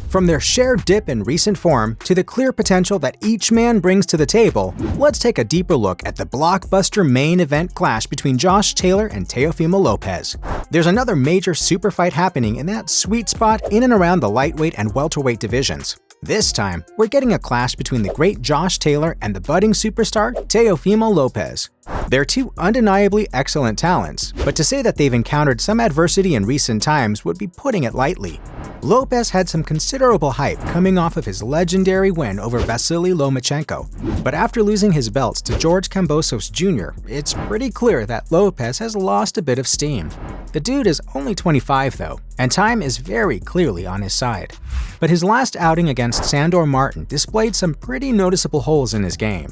From their shared dip in recent form to the clear potential that each man brings to the table, let's take a deeper look at the blockbuster main event clash between Josh Taylor and Teofimo Lopez. There's another major super fight happening in that sweet spot in and around the lightweight and welterweight divisions. This time, we're getting a clash between the great Josh Taylor and the budding superstar Teofimo Lopez. They're two undeniably excellent talents, but to say that they've encountered some adversity in recent times would be putting it lightly. Lopez had some considerable hype coming off of his legendary win over Vasily Lomachenko, but after losing his belts to George Kambosos Jr., it's pretty clear that Lopez has lost a bit of steam. The dude is only 25 though, and time is very clearly on his side. But his last outing against Sandor Martin displayed some pretty noticeable holes in his game.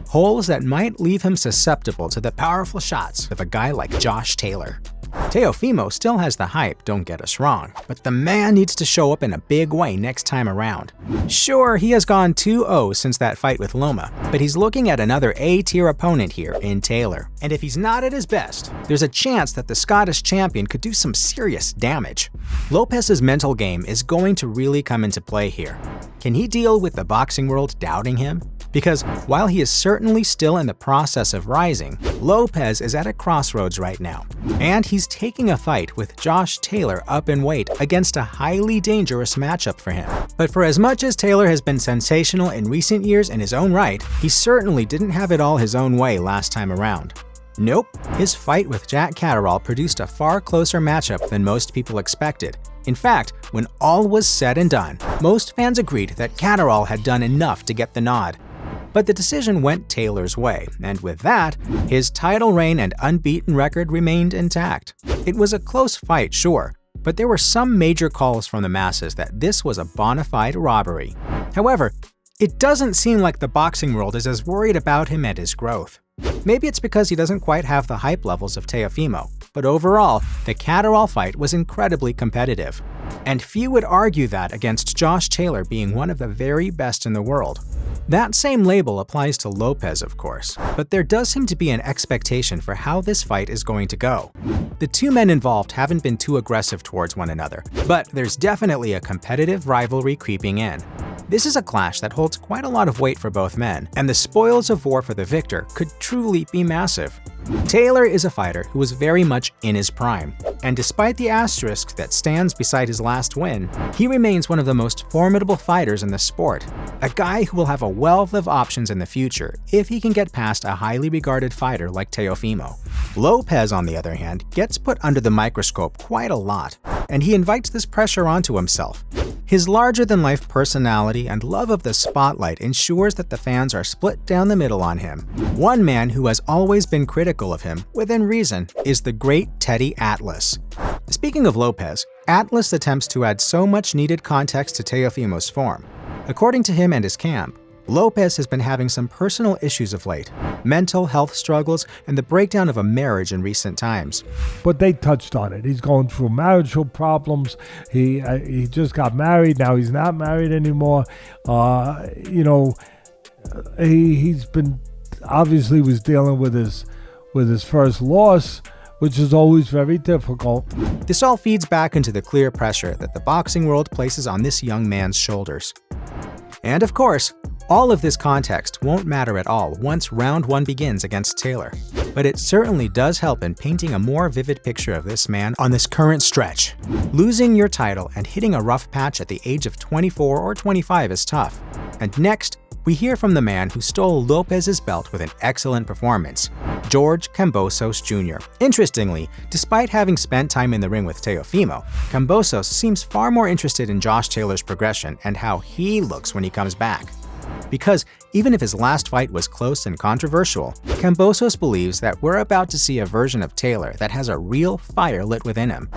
Holes that might leave him susceptible to the powerful shots of a guy like Josh Taylor. Teofimo still has the hype, don't get us wrong, but the man needs to show up in a big way next time around. Sure, he has gone 2-0 since that fight with Loma, but he's looking at another A-tier opponent here in Taylor. And if he's not at his best, there's a chance that the Scottish champion could do some serious damage. Lopez's mental game is going to really come into play here. Can he deal with the boxing world doubting him? Because while he is certainly still in the process of rising, Lopez is at a crossroads right now, and he's taking a fight with Josh Taylor up in weight against a highly dangerous matchup for him. But for as much as Taylor has been sensational in recent years in his own right, he certainly didn't have it all his own way last time around. Nope, his fight with Jack Catterall produced a far closer matchup than most people expected. In fact, when all was said and done, most fans agreed that Catterall had done enough to get the nod. But the decision went Taylor's way, and with that, his title reign and unbeaten record remained intact. It was a close fight, sure, but there were some major calls from the masses that this was a bona fide robbery. However, it doesn't seem like the boxing world is as worried about him and his growth. Maybe it's because he doesn't quite have the hype levels of Teofimo, but overall, the Catterall fight was incredibly competitive. And few would argue that against Josh Taylor being one of the very best in the world. That same label applies to Lopez, of course, but there does seem to be an expectation for how this fight is going to go. The two men involved haven't been too aggressive towards one another, but there's definitely a competitive rivalry creeping in. This is a clash that holds quite a lot of weight for both men, and the spoils of war for the victor could truly be massive. Taylor is a fighter who was very much in his prime, and despite the asterisk that stands beside his last win, he remains one of the most formidable fighters in the sport, a guy who will have a wealth of options in the future if he can get past a highly regarded fighter like Teofimo. Lopez, on the other hand, gets put under the microscope quite a lot, and he invites this pressure onto himself. His larger-than-life personality and love of the spotlight ensures that the fans are split down the middle on him. One man who has always been critical of him, within reason, is the great Teddy Atlas. Speaking of Lopez, Atlas attempts to add so much needed context to Teofimo's form. According to him and his camp, Lopez has been having some personal issues of late, mental health struggles, and the breakdown of a marriage in recent times. But they touched on it. He's going through marital problems. He just got married. Now he's not married anymore. He's been obviously was dealing with his first loss, which is always very difficult. This all feeds back into the clear pressure that the boxing world places on this young man's shoulders. And of course, all of this context won't matter at all once round one begins against Taylor, but it certainly does help in painting a more vivid picture of this man on this current stretch. Losing your title and hitting a rough patch at the age of 24 or 25 is tough. And next, we hear from the man who stole Lopez's belt with an excellent performance, George Kambosos Jr. Interestingly, despite having spent time in the ring with Teofimo, Kambosos seems far more interested in Josh Taylor's progression and how he looks when he comes back. Because even if his last fight was close and controversial, Kambosos believes that we're about to see a version of Taylor that has a real fire lit within him.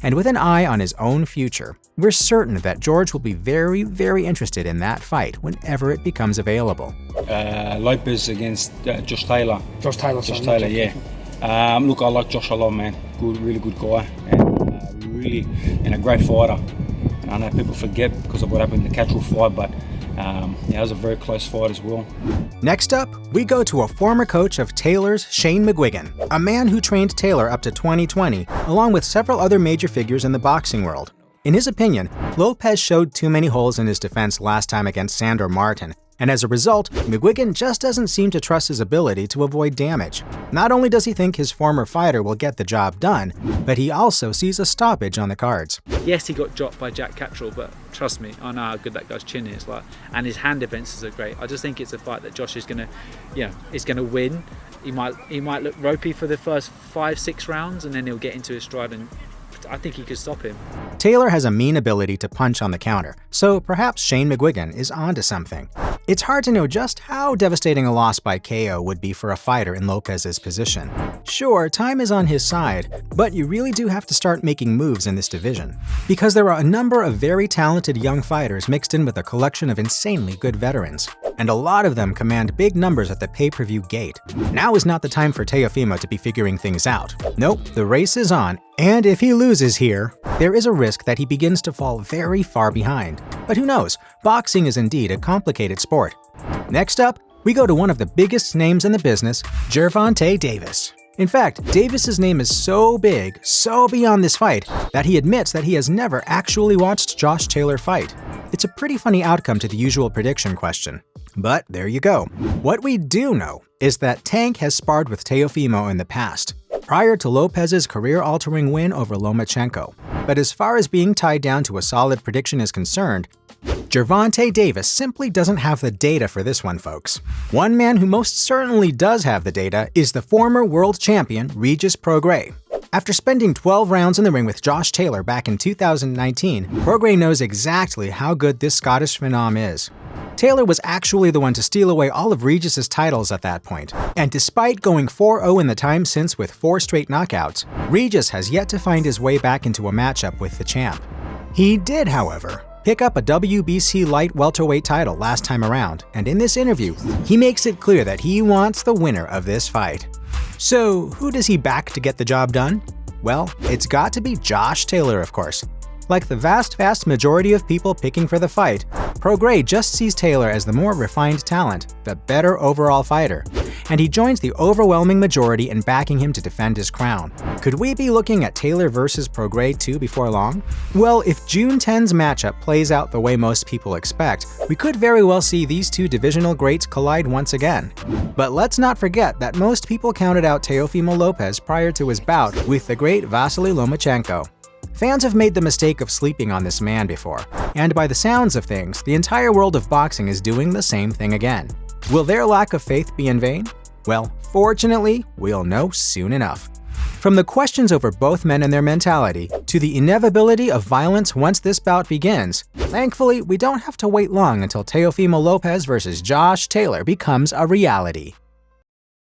And with an eye on his own future, we're certain that George will be very, very interested in that fight whenever it becomes available. Lopez against Josh Taylor. Josh Taylor, yeah. Look, I like Josh a lot, man. Really good guy, and a great fighter. And I know people forget because of what happened in the Catterall fight, but it was a very close fight as well. Next up, we go to a former coach of Taylor's, Shane McGuigan, a man who trained Taylor up to 2020, along with several other major figures in the boxing world. In his opinion, Lopez showed too many holes in his defense last time against Sandor Martin, and as a result, McGuigan just doesn't seem to trust his ability to avoid damage. Not only does he think his former fighter will get the job done, but he also sees a stoppage on the cards. Yes, he got dropped by Jack Catterall, but trust me, I know how good that guy's chin is. And his hand defenses are great. I just think it's a fight that Josh is gonna win. He might look ropey for the first 5-6 rounds, and then he'll get into his stride, and I think he could stop him. Taylor has a mean ability to punch on the counter, so perhaps Shane McGuigan is onto something. It's hard to know just how devastating a loss by KO would be for a fighter in Lopez's position. Sure, time is on his side, but you really do have to start making moves in this division, because there are a number of very talented young fighters mixed in with a collection of insanely good veterans, and a lot of them command big numbers at the pay-per-view gate. Now is not the time for Teofimo to be figuring things out. Nope, the race is on, and if he loses here, there is a risk that he begins to fall very far behind. But who knows? Boxing is indeed a complicated sport. Next up, we go to one of the biggest names in the business, Gervonta Davis. In fact, Davis's name is so big, so beyond this fight, that he admits that he has never actually watched Josh Taylor fight. It's a pretty funny outcome to the usual prediction question. But there you go. What we do know is that Tank has sparred with Teofimo in the past, prior to Lopez's career-altering win over Lomachenko. But as far as being tied down to a solid prediction is concerned, Gervonta Davis simply doesn't have the data for this one, folks. One man who most certainly does have the data is the former world champion Regis Prograis. After spending 12 rounds in the ring with Josh Taylor back in 2019, Prograis knows exactly how good this Scottish phenom is. Taylor was actually the one to steal away all of Regis's titles at that point, and despite going 4-0 in the time since with 4 straight knockouts, Regis has yet to find his way back into a matchup with the champ. He did, however, pick up a WBC light welterweight title last time around, and in this interview, he makes it clear that he wants the winner of this fight. So, who does he back to get the job done? Well, it's got to be Josh Taylor, of course. Like the vast majority of people picking for the fight, Prograis just sees Taylor as the more refined talent, the better overall fighter, and he joins the overwhelming majority in backing him to defend his crown. Could we be looking at Taylor versus Prograis 2 before long? Well, if June 10's matchup plays out the way most people expect, we could very well see these two divisional greats collide once again. But let's not forget that most people counted out Teofimo Lopez prior to his bout with the great Vasily Lomachenko. Fans have made the mistake of sleeping on this man before, and by the sounds of things, the entire world of boxing is doing the same thing again. Will their lack of faith be in vain? Well, fortunately, we'll know soon enough. From the questions over both men and their mentality, to the inevitability of violence once this bout begins, thankfully, we don't have to wait long until Teofimo Lopez versus Josh Taylor becomes a reality.